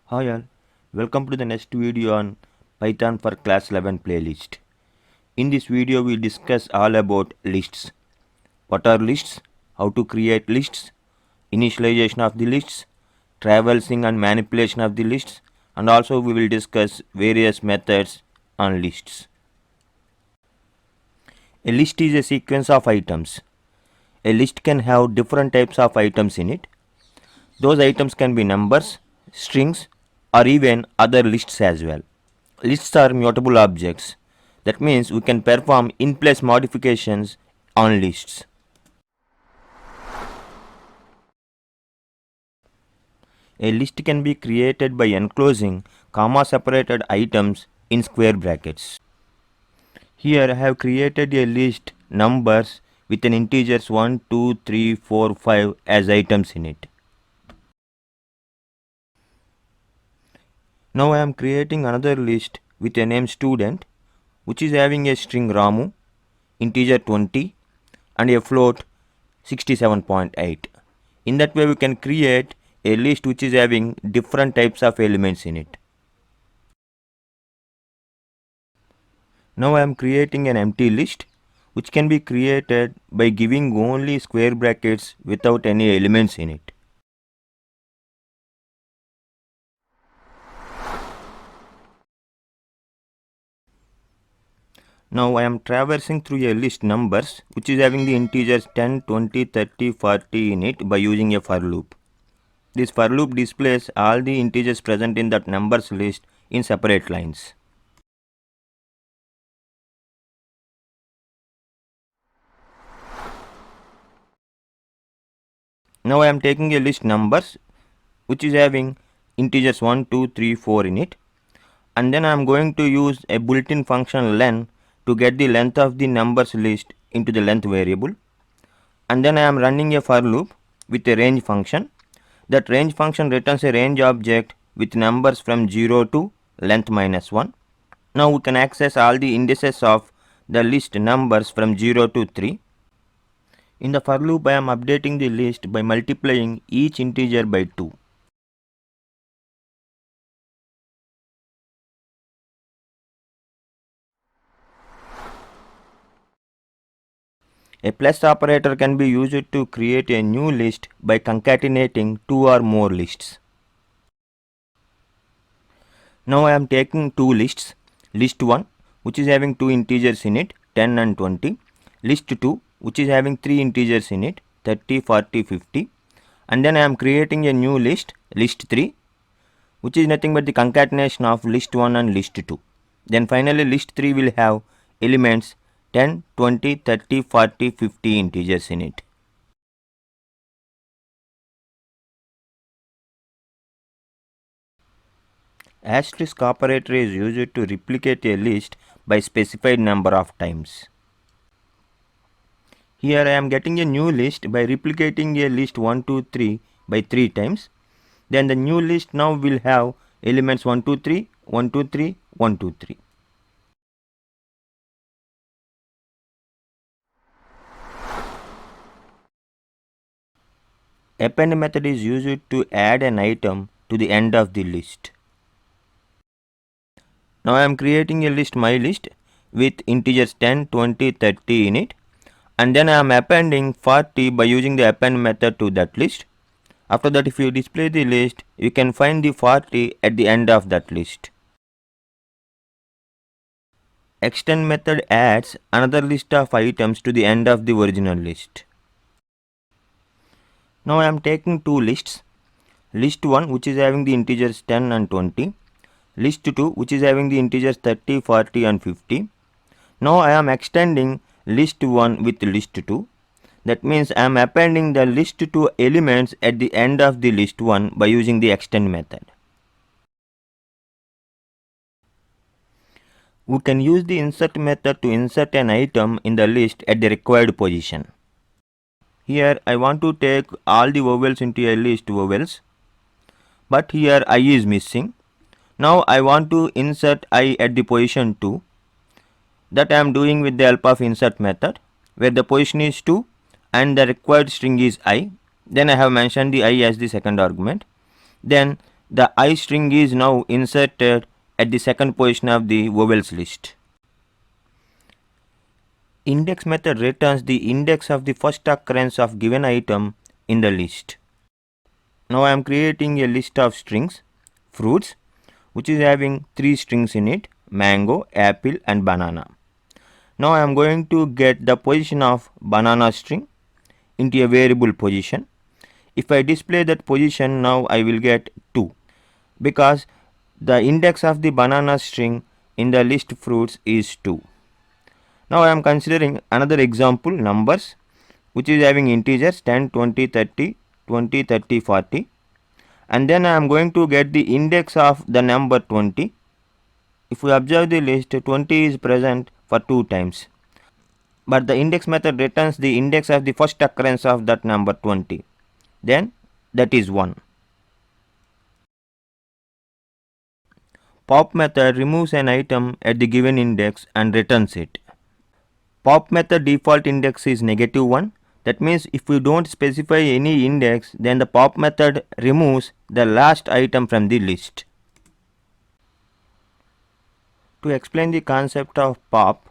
Hi all, welcome to the next video on Python for class 11 playlist. In this video we discuss all about lists. What are lists? How to create lists, initialization of the lists, traversing and manipulation of the lists, and also we will discuss various methods on lists. A list is a sequence of items. A list can have different types of items in it. Those items can be numbers, strings, or even other lists as well. Lists are mutable objects. That means we can perform in-place modifications on lists. A list can be created by enclosing comma-separated items in square brackets. Here I have created a list numbers with an integers 1, 2, 3, 4, 5 as items in it. Now I am creating another list with a name student, which is having a string Ramu, integer 20 and a float 67.8. In that way we can create a list which is having different types of elements in it. Now I am creating an empty list which can be created by giving only square brackets without any elements in it. Now I am traversing through a list numbers which is having the integers 10, 20, 30, 40 in it by using a for loop. This for loop displays all the integers present in that numbers list in separate lines. Now I am taking a list numbers which is having integers 1, 2, 3, 4 in it, and then I am going to use a built-in function len to get the length of the numbers list into the length variable, and then I am running a for loop with a range function. That range function returns a range object with numbers from 0 to length minus 1. Now we can access all the indices of the list numbers from 0 to 3. In the for loop I am updating the list by multiplying each integer by 2. A plus operator can be used to create a new list by concatenating two or more lists. Now I am taking two lists, list 1 which is having two integers in it 10 and 20, list 2 which is having three integers in it 30, 40, 50, and then I am creating a new list, list 3 which is nothing but the concatenation of list 1 and list 2. Then finally list 3 will have elements 10, 20, 30, 40, 50 integers in it. Asterisk operator is used to replicate a list by specified number of times. Here I am getting a new list by replicating a list 1, 2, 3 by 3 times. Then the new list now will have elements 1, 2, 3, 1, 2, 3, 1, 2, 3. Append method is used to add an item to the end of the list. Now I am creating a list mylist with integers 10, 20, 30 in it, and then I am appending 40 by using the append method to that list. After that, if you display the list, you can find the 40 at the end of that list. Extend method adds another list of items to the end of the original list. Now I am taking two lists, list 1 which is having the integers 10 and 20, list 2 which is having the integers 30, 40 and 50. Now I am extending list 1 with list 2. That means I am appending the list 2 elements at the end of the list 1 by using the extend method. We can use the insert method to insert an item in the list at the required position. Here I want to take all the vowels into a list vowels, but here I is missing. Now I want to insert I at the position 2. That I am doing with the help of insert method, where the position is 2 and the required string is I. Then I have mentioned the I as the second argument. Then the I string is now inserted at the second position of the vowels list. Index method returns the index of the first occurrence of given item in the list. Now I am creating a list of strings, fruits, which is having 3 strings in it, mango, apple and banana. Now I am going to get the position of banana string into a variable position. If I display that position, now I will get 2, because the index of the banana string in the list fruits is 2. Now I am considering another example, numbers, which is having integers 10, 20, 30, 20, 30, 40, and then I am going to get the index of the number 20. If we observe the list, 20 is present for 2 times, but the index method returns the index of the first occurrence of that number 20, then that is 1. Pop method removes an item at the given index and returns it. Pop method default index is -1. That means if we don't specify any index, then the pop method removes the last item from the list. To explain the concept of pop,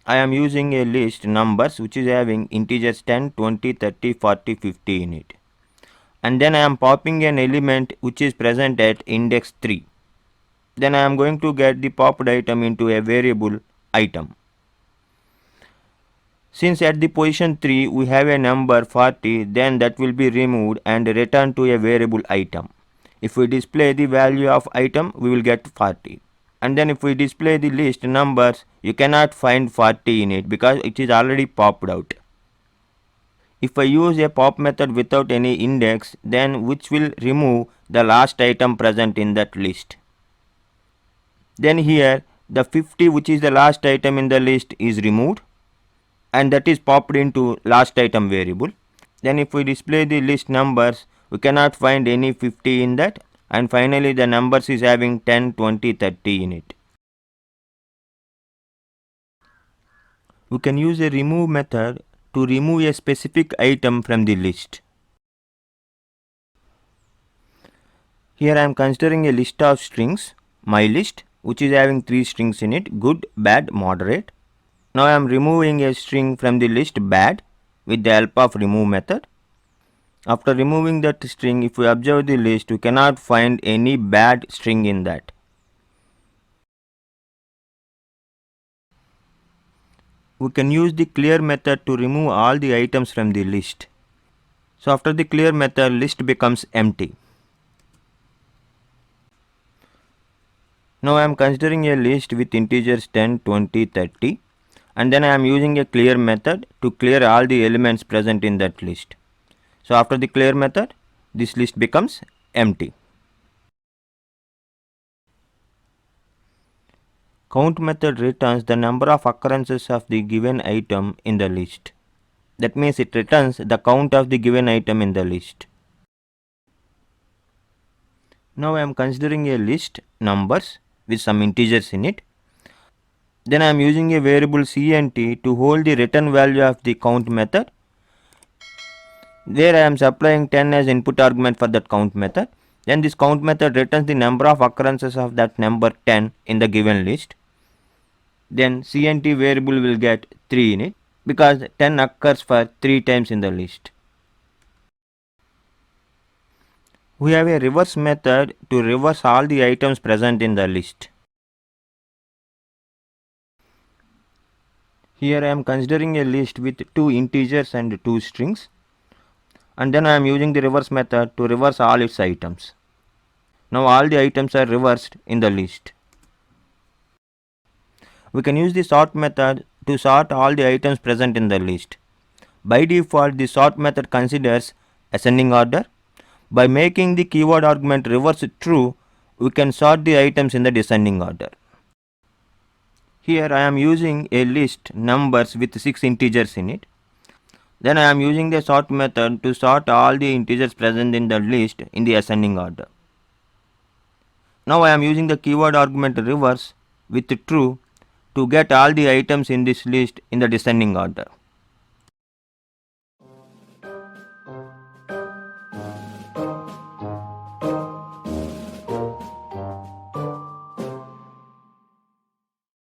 I am using a list numbers which is having integers 10, 20, 30, 40, 50 in it. And then I am popping an element which is present at index 3. Then I am going to get the popped item into a variable item. Since at the position 3 we have a number 40, then that will be removed and returned to a variable item. If we display the value of item, we will get 40. And then if we display the list numbers, you cannot find 40 in it because it is already popped out. If I use a pop method without any index, then which will remove the last item present in that list. Then here the 50, which is the last item in the list, is removed and that is popped into last item variable. Then if we display the list numbers, we cannot find any 50 in that, and finally the numbers is having 10, 20, 30 in it. We can use a remove method to remove a specific item from the list. Here I am considering a list of strings, my list, which is having 3 strings in it, good, bad, moderate. Now I am removing a string from the list bad with the help of remove method. After removing that string, if we observe the list, we cannot find any bad string in that. We can use the clear method to remove all the items from the list. So after the clear method, list becomes empty. Now I am considering a list with integers 10, 20, 30, and then I am using a clear method to clear all the elements present in that list. So after the clear method, this list becomes empty. Count method returns the number of occurrences of the given item in the list. That means it returns the count of the given item in the list. Now I am considering a list numbers with some integers in it. Then I am using a variable cnt to hold the return value of the count method. There I am supplying 10 as input argument for that count method. Then this count method returns the number of occurrences of that number 10 in the given list. Then cnt variable will get 3 in it because 10 occurs for 3 times in the list. We have a reverse method to reverse all the items present in the list. Here I am considering a list with 2 integers and 2 strings, and then I am using the reverse method to reverse all its items. Now all the items are reversed in the list. We can use the sort method to sort all the items present in the list. By default, the sort method considers ascending order. By making the keyword argument reverse true, we can sort the items in the descending order. Here I am using a list numbers with 6 integers in it. Then I am using the sort method to sort all the integers present in the list in the ascending order. Now I am using the keyword argument reverse with true to get all the items in this list in the descending order.